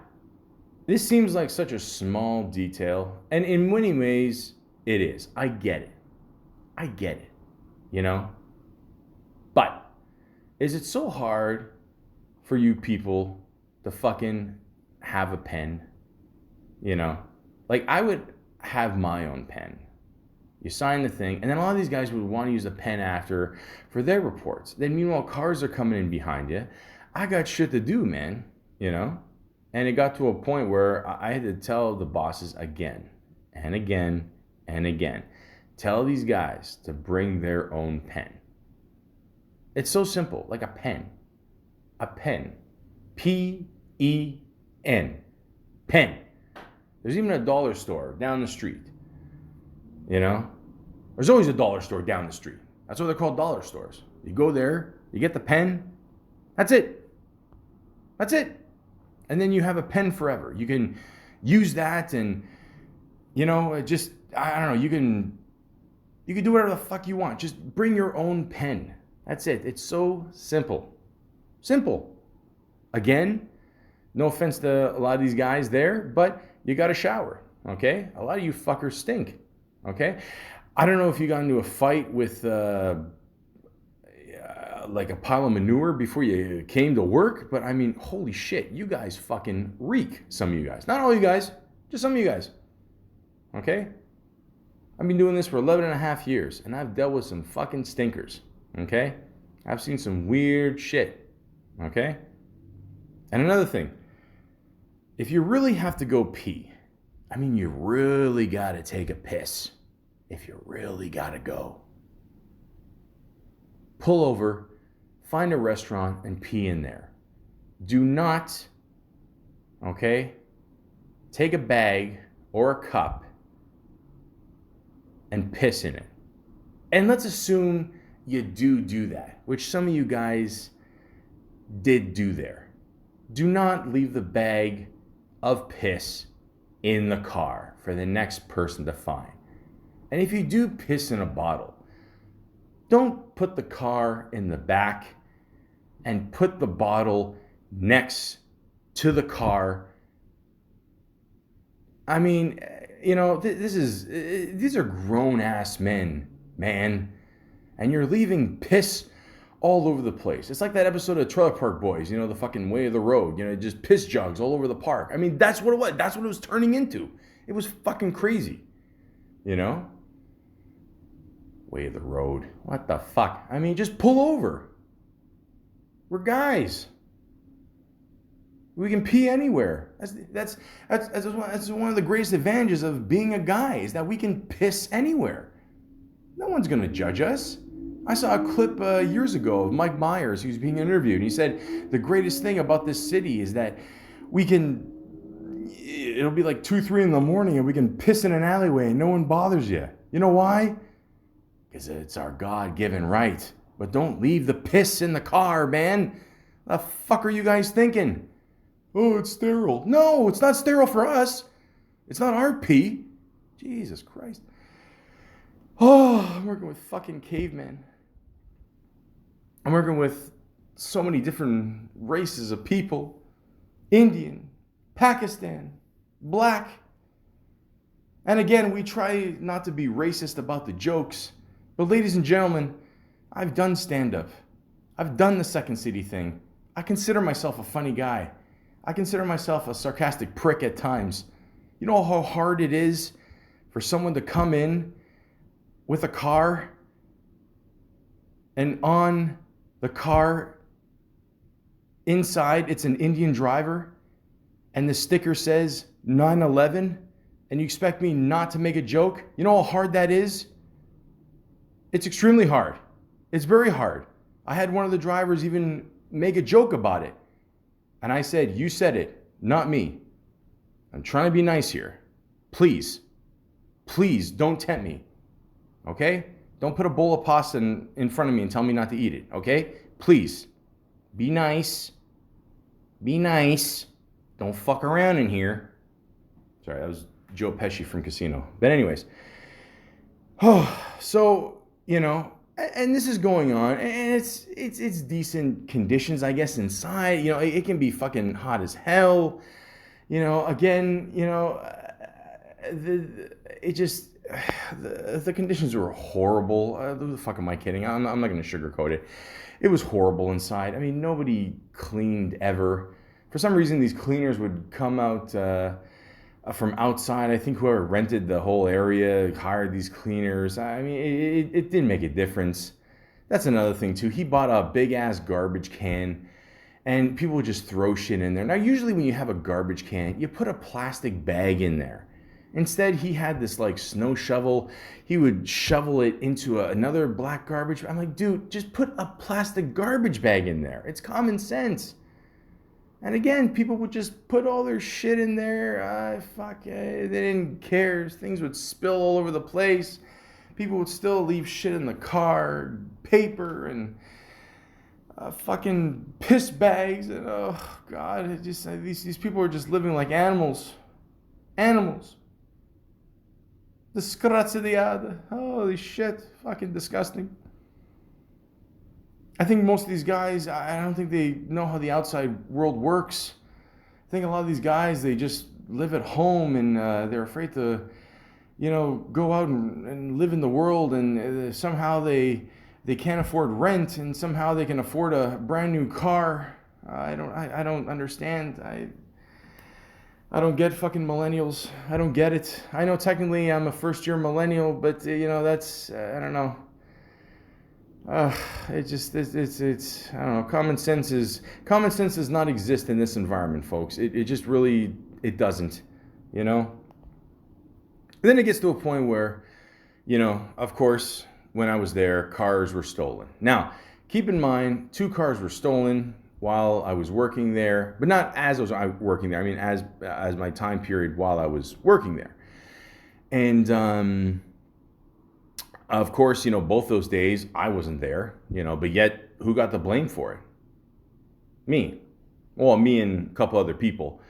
this seems like such a small detail, and in many ways, it is. I get it, But is it so hard for you people to fucking have a pen? Like, I would have my own pen. You sign the thing, and then a lot of these guys would want to use a pen after for their reports. Then meanwhile, cars are coming in behind you. I got shit to do, man, And it got to a point where I had to tell the bosses again and again and again, tell these guys to bring their own pen. It's so simple, like a pen. A pen. P-E-N. Pen. There's even a dollar store down the street. You know? There's always a dollar store down the street. That's why they're called dollar stores. You go there, you get the pen, that's it. That's it. And then you have a pen forever. You can use that and, you know, just, I don't know, you can do whatever the fuck you want. Just bring your own pen. That's it. It's so simple. Simple. Again, no offense to a lot of these guys there, but you got to shower, okay? A lot of you fuckers stink, okay? I don't know if you got into a fight with like a pile of manure before you came to work, but I mean, holy shit, you guys fucking reek, some of you guys. Not all you guys, just some of you guys, okay? I've been doing this for 11 and a half years, and I've dealt with some fucking stinkers, okay? I've seen some weird shit, okay? And another thing, if you really have to go pee, I mean, you really gotta take a piss. If you really gotta go, pull over, find a restaurant, and pee in there. Do not, okay, take a bag or a cup and piss in it. And let's assume you do that, which some of you guys did do there. Do not leave the bag of piss in the car for the next person to find. And if you do piss in a bottle, don't put the car in the back and put the bottle next to the car. I mean, you know, these are grown-ass men, man. And you're leaving piss all over the place. It's like that episode of Trailer Park Boys, you know, the fucking Way of the Road, you know, just piss jugs all over the park. I mean, that's what it was. That's what it was turning into. It was fucking crazy, you know? Way of the road. What the fuck? I mean, just pull over. We're guys. We can pee anywhere. That's one of the greatest advantages of being a guy, is that we can piss anywhere. No one's going to judge us. I saw a clip years ago of Mike Myers, who was being interviewed, and he said the greatest thing about this city is that it'll be like 2, 3 in the morning and we can piss in an alleyway and no one bothers you. You know why? Because it's our God-given right. But don't leave the piss in the car, man. The fuck are you guys thinking? Oh, it's sterile. No, it's not sterile for us. It's not our pee. Jesus Christ. Oh, I'm working with fucking cavemen. I'm working with so many different races of people. Indian, Pakistan, black. And again, we try not to be racist about the jokes. But ladies and gentlemen, I've done stand-up. I've done the Second City thing. I consider myself a funny guy. I consider myself a sarcastic prick at times. You know how hard it is for someone to come in with a car, and on the car inside it's an Indian driver, and the sticker says 9/11, and you expect me not to make a joke? You know how hard that is? It's extremely hard. It's very hard. I had one of the drivers even make a joke about it. And I said, you said it, not me. I'm trying to be nice here. Please don't tempt me. Okay? Don't put a bowl of pasta in front of me and tell me not to eat it. Okay? Please. Be nice. Be nice. Don't fuck around in here. Sorry, that was Joe Pesci from Casino. But anyways. So, you know, and this is going on, and it's decent conditions, I guess, inside. You know, it can be fucking hot as hell. You know, again, you know, the conditions were horrible. Who the fuck am I kidding? I'm not going to sugarcoat it. It was horrible inside. I mean, nobody cleaned ever. For some reason, these cleaners would come out from outside. I think whoever rented the whole area hired these cleaners. I mean, it didn't make a difference. That's another thing too. He bought a big ass garbage can, and people would just throw shit in there. Now, usually when you have a garbage can, you put a plastic bag in there. Instead, he had this like snow shovel. He would shovel it into another black garbage. I'm like, dude, just put a plastic garbage bag in there. It's common sense. And again, people would just put all their shit in there. They didn't care. Things would spill all over the place. People would still leave shit in the car, paper and fucking piss bags. And oh God, it just these people are just living like animals. Animals. Disgraziata. Holy shit. Fucking disgusting. I think most of these guys, I don't think they know how the outside world works. I think a lot of these guys, they just live at home and they're afraid to, go out and live in the world, and somehow they can't afford rent, and somehow they can afford a brand new car. I don't understand. I don't get fucking millennials. I don't get it. I know technically I'm a first-year millennial, but that's I don't know. It's I don't know. Common sense does not exist in this environment, folks. It just really it doesn't, And then it gets to a point where, of course, when I was there, cars were stolen. Now, keep in mind, 2 cars were stolen while I was working there, but not as I was working there. I mean, as my time period while I was working there. And of course, both those days I wasn't there, but yet who got the blame for it? Me. Well, me and a couple other people.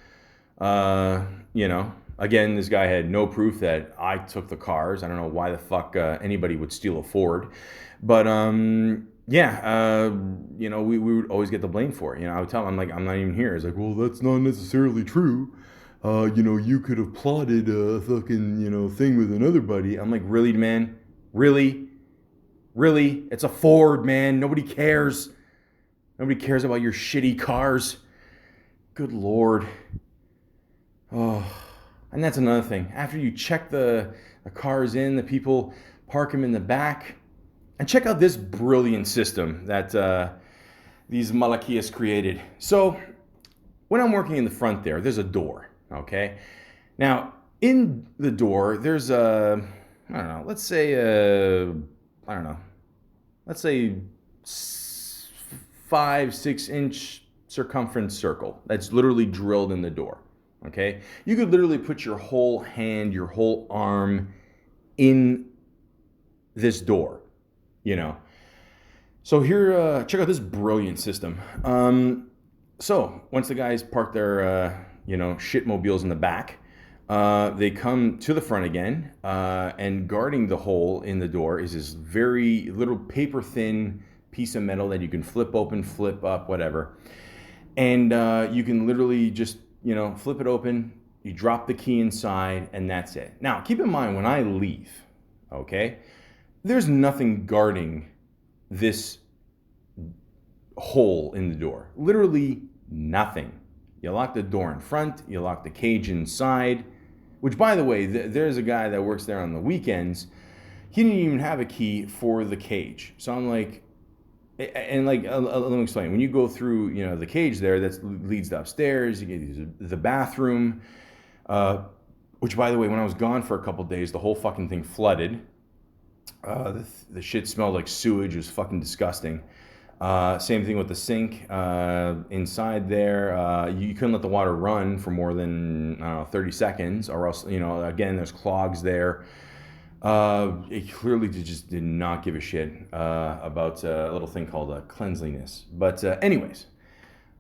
Again, this guy had no proof that I took the cars. I don't know why the fuck anybody would steal a Ford. But we would always get the blame for it. I would tell him, I'm not even here. He's like, well, that's not necessarily true. You could have plotted a fucking, thing with another buddy. I'm like, really, man? Really? Really? It's a Ford, man. Nobody cares. Nobody cares about your shitty cars. Good Lord. Oh, and that's another thing. After you check the cars in, the people park them in the back. And check out this brilliant system that these Malakias created. So when I'm working in the front there's a door, okay? Now, in the door, there's let's say 5-6 inch circumference circle that's literally drilled in the door, okay? You could literally put your whole hand, your whole arm in this door. So here, check out this brilliant system. So once the guys park their, shitmobiles in the back, they come to the front again, and guarding the hole in the door is this very little paper thin piece of metal that you can flip open, flip up, whatever. And you can literally just, flip it open, you drop the key inside, and that's it. Now, keep in mind, when I leave, okay, there's nothing guarding this hole in the door. Literally nothing. You lock the door in front, you lock the cage inside, which, by the way, there's a guy that works there on the weekends. He didn't even have a key for the cage. So I'm like, and let me explain. When you go through, the cage there, that leads to upstairs, you get the bathroom, which, by the way, when I was gone for a couple days, the whole fucking thing flooded. The shit smelled like sewage. It was fucking disgusting. Same thing with the sink inside there. You couldn't let the water run for more than 30 seconds, or else, again, there's clogs there. It clearly just did not give a shit about a little thing called cleanliness. But anyways,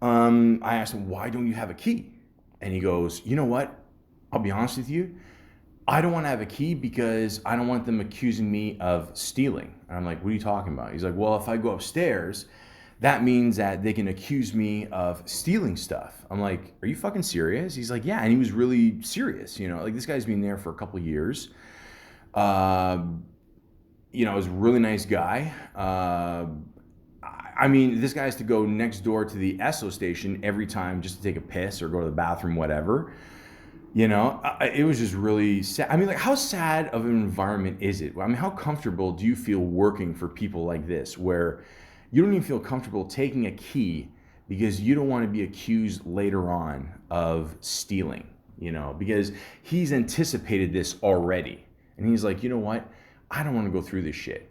I asked him, why don't you have a key? And he goes, you know what? I'll be honest with you. I don't want to have a key because I don't want them accusing me of stealing. And I'm like, what are you talking about? He's like, well, if I go upstairs, that means that they can accuse me of stealing stuff. I'm like, are you fucking serious? He's like, yeah. And he was really serious. This guy's been there for a couple of years. He was a really nice guy. This guy has to go next door to the Esso station every time just to take a piss or go to the bathroom, whatever. It was just really sad. How sad of an environment is it? How comfortable do you feel working for people like this, where you don't even feel comfortable taking a key because you don't want to be accused later on of stealing, because he's anticipated this already. And he's like, you know what? I don't want to go through this shit.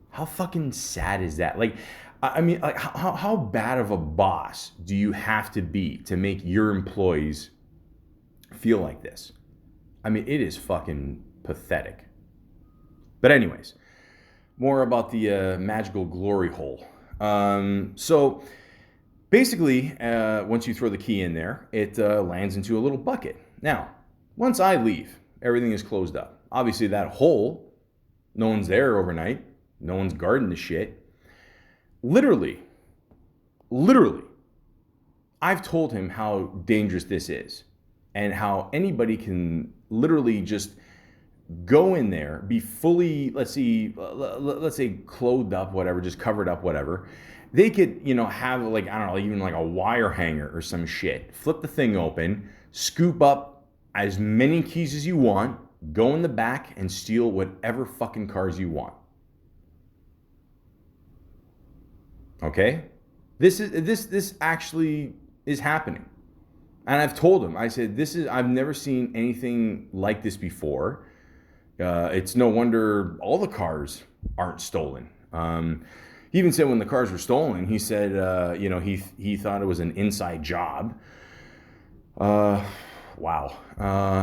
How fucking sad is that? Like, I mean, like, how bad of a boss do you have to be to make your employees feel like this? I mean, it is fucking pathetic. But anyways, more about the magical glory hole. So basically, once you throw the key in there, it lands into a little bucket. Now, once I leave, everything is closed up. Obviously, that hole, no one's there overnight. No one's guarding the shit. Literally, I've told him how dangerous this is and how anybody can literally just go in there, be fully, let's say clothed up, whatever, just covered up, whatever. They could, have like, I don't know, even like a wire hanger or some shit. Flip the thing open, scoop up as many keys as you want, go in the back and steal whatever fucking cars you want. Okay? This actually is happening. And I've told him, I said, I've never seen anything like this before. It's no wonder all the cars aren't stolen. He even said when the cars were stolen, he said, he thought it was an inside job. Wow.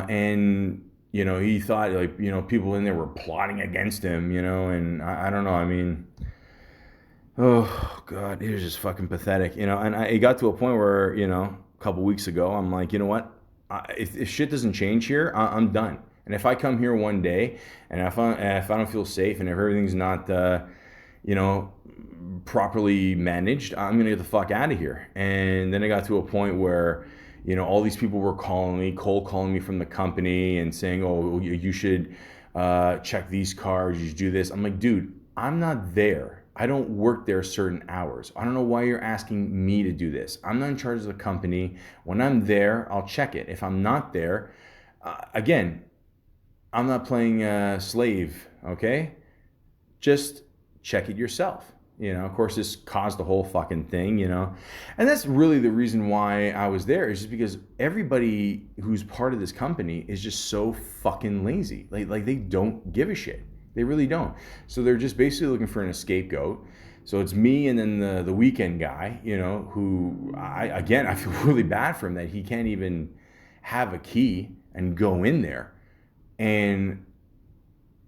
And, he thought like, people in there were plotting against him, and I don't know. I mean, oh God, it was just fucking pathetic, and it got to a point where, a couple weeks ago, I'm like, you know what? If shit doesn't change here, I'm done. And if I come here one day and if I don't feel safe and if everything's not, properly managed, I'm going to get the fuck out of here. And then it got to a point where, all these people were cold calling me from the company and saying, oh, you should check these cars, you should do this. I'm like, dude, I'm not there. I don't work there certain hours. I don't know why you're asking me to do this. I'm not in charge of the company. When I'm there, I'll check it. If I'm not there, again, I'm not playing slave, okay? Just check it yourself. Of course, this caused the whole fucking thing, and that's really the reason why I was there, is just because everybody who's part of this company is just so fucking lazy. Like they don't give a shit. They really don't. So they're just basically looking for a scapegoat. So it's me and then the weekend guy, who I feel really bad for him that he can't even have a key and go in there and,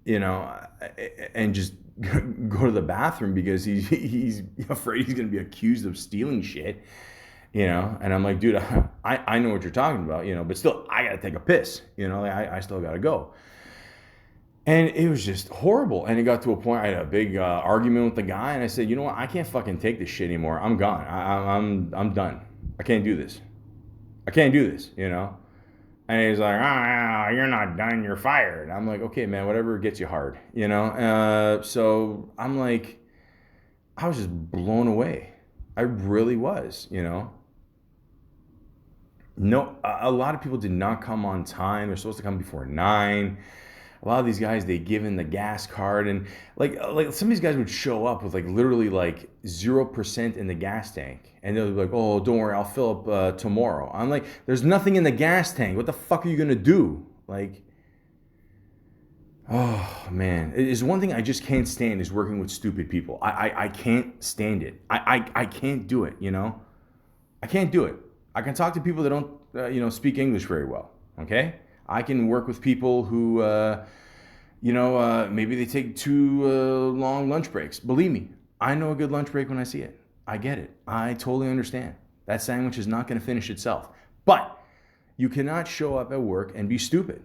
and just go to the bathroom because he's afraid he's going to be accused of stealing shit, and I'm like, dude, I know what you're talking about, but still I got to take a piss, I still got to go. And it was just horrible. And it got to a point, I had a big argument with the guy, and I said, you know what, I can't fucking take this shit anymore. I'm gone. I'm done. I can't do this. And he's like, oh, you're not done, you're fired. I'm like, okay, man, whatever gets you hard, So I'm like, I was just blown away. I really was, No, a lot of people did not come on time. They're supposed to come before 9. A lot of these guys, they give in the gas card, and like some of these guys would show up with like literally like 0% in the gas tank, and they'll be like, oh, don't worry, I'll fill up tomorrow. I'm like, there's nothing in the gas tank. What the fuck are you gonna do? Like, oh man, it is one thing I just can't stand is working with stupid people. I can't stand it. I can't do it. I can't do it. I can talk to people that don't speak English very well. Okay. I can work with people who, maybe they take too long lunch breaks. Believe me, I know a good lunch break when I see it. I get it. I totally understand. That sandwich is not going to finish itself. But you cannot show up at work and be stupid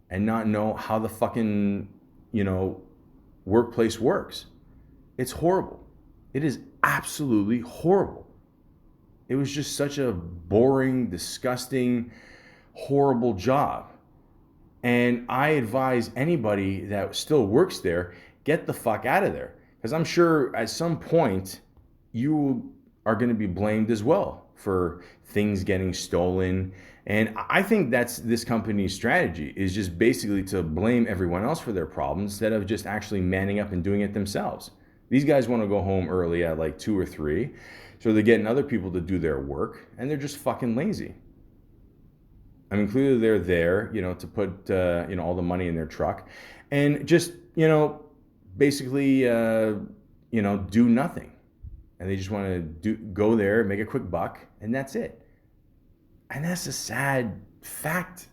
and not know how the fucking, workplace works. It's horrible. It is absolutely horrible. It was just such a boring, disgusting, horrible job. And I advise anybody that still works there, get the fuck out of there. Because I'm sure at some point you are going to be blamed as well for things getting stolen. And I think that's this company's strategy, is just basically to blame everyone else for their problems instead of just actually manning up and doing it themselves. These guys want to go home early at like 2 or 3. So they're getting other people to do their work, and they're just fucking lazy. I mean, clearly they're there, to put, all the money in their truck and just, basically, do nothing. And they just want to go there, make a quick buck, and that's it. And that's the sad fact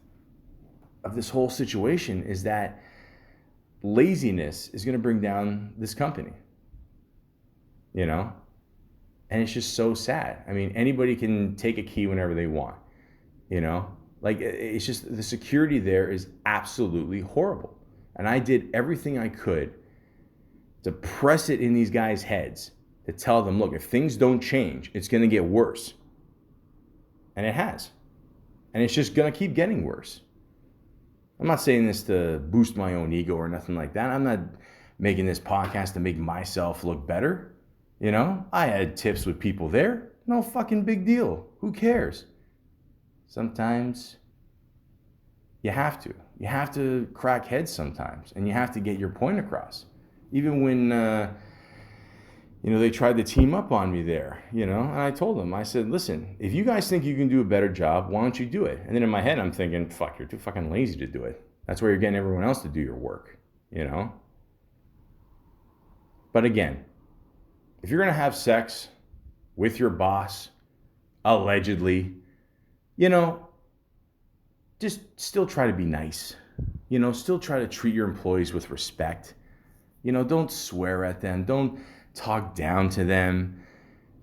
of this whole situation, is that laziness is going to bring down this company, And it's just so sad. I mean, anybody can take a key whenever they want, Like, it's just, the security there is absolutely horrible. And I did everything I could to press it in these guys' heads, to tell them, look, if things don't change, it's going to get worse. And it has. And it's just going to keep getting worse. I'm not saying this to boost my own ego or nothing like that. I'm not making this podcast to make myself look better. I had tips with people there. No fucking big deal. Who cares? Sometimes you have to. You have to crack heads sometimes, and you have to get your point across. Even when, they tried to team up on me there, and I told them, I said, listen, if you guys think you can do a better job, why don't you do it? And then in my head, I'm thinking, fuck, you're too fucking lazy to do it. That's where you're getting everyone else to do your work, But again, if you're going to have sex with your boss, allegedly, just still try to be nice. Still try to treat your employees with respect. Don't swear at them. Don't talk down to them.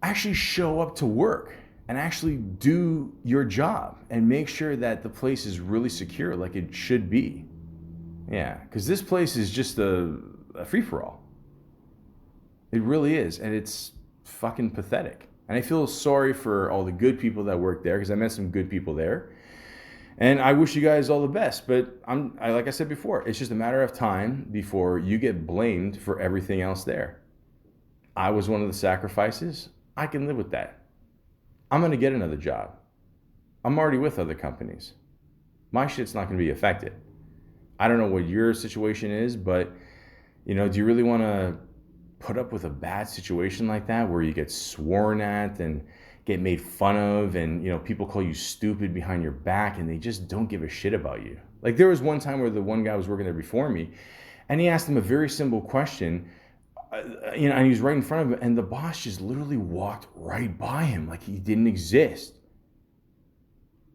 Actually show up to work and actually do your job and make sure that the place is really secure like it should be. Yeah, because this place is just a free-for-all. It really is, and it's fucking pathetic. And I feel sorry for all the good people that work there, because I met some good people there. And I wish you guys all the best, but like I said before, it's just a matter of time before you get blamed for everything else there. I was one of the sacrifices. I can live with that. I'm going to get another job. I'm already with other companies. My shit's not going to be affected. I don't know what your situation is, but, do you really want to put up with a bad situation like that where you get sworn at and get made fun of, and people call you stupid behind your back, and they just don't give a shit about you? Like, there was one time where the one guy was working there before me, and he asked him a very simple question, and he was right in front of him, and the boss just literally walked right by him like he didn't exist.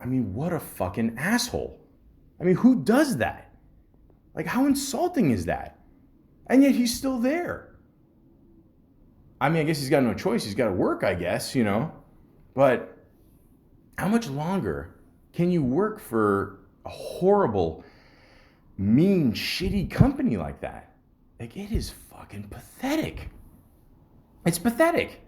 I mean, what a fucking asshole. I mean, who does that? Like, how insulting is that? And yet he's still there. I mean, I guess he's got no choice. He's got to work, I guess, But how much longer can you work for a horrible, mean, shitty company like that? Like, it is fucking pathetic. It's pathetic.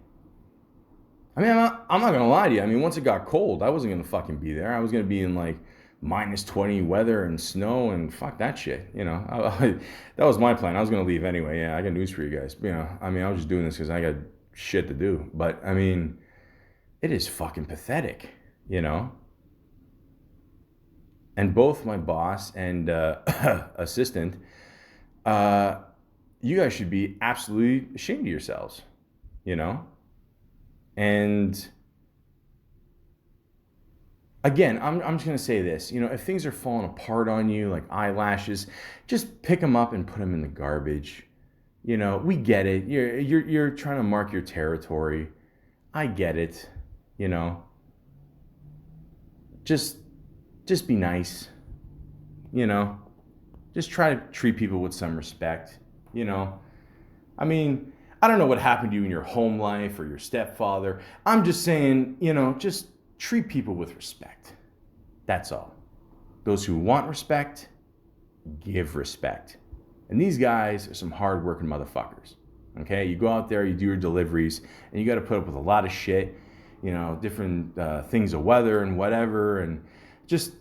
I mean, I'm not going to lie to you. I mean, once it got cold, I wasn't going to fucking be there. I was going to be in like -20 weather and snow and fuck that shit. That was my plan. I was going to leave anyway. Yeah, I got news for you guys. I mean, I was just doing this because I got shit to do. But I mean, it is fucking pathetic, And both my boss and assistant, you guys should be absolutely ashamed of yourselves, And again, I'm just going to say this, if things are falling apart on you, like eyelashes, just pick them up and put them in the garbage. We get it. You're trying to mark your territory. I get it. Just be nice. Just try to treat people with some respect. I mean, I don't know what happened to you in your home life or your stepfather. I'm just saying, just treat people with respect. That's all. Those who want respect, give respect. And these guys are some hard-working motherfuckers. Okay? You go out there, you do your deliveries, and you got to put up with a lot of shit, different things of weather and whatever, and just,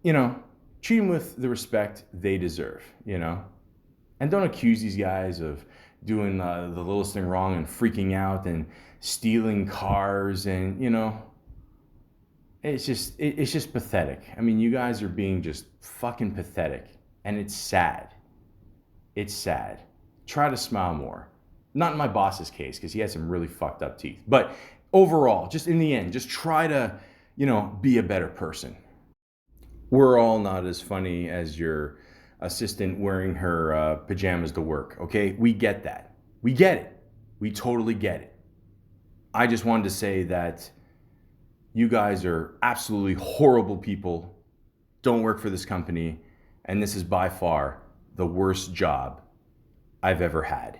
treat them with the respect they deserve, And don't accuse these guys of doing the littlest thing wrong and freaking out and stealing cars and, it's just pathetic. I mean, you guys are being just fucking pathetic, and it's sad. It's sad. Try to smile more. Not in my boss's case, because he has some really fucked up teeth. But overall, just in the end, just try to, be a better person. We're all not as funny as your assistant wearing her pajamas to work, okay? We get that. We get it. We totally get it. I just wanted to say that you guys are absolutely horrible people. Don't work for this company. And this is by far the worst job I've ever had.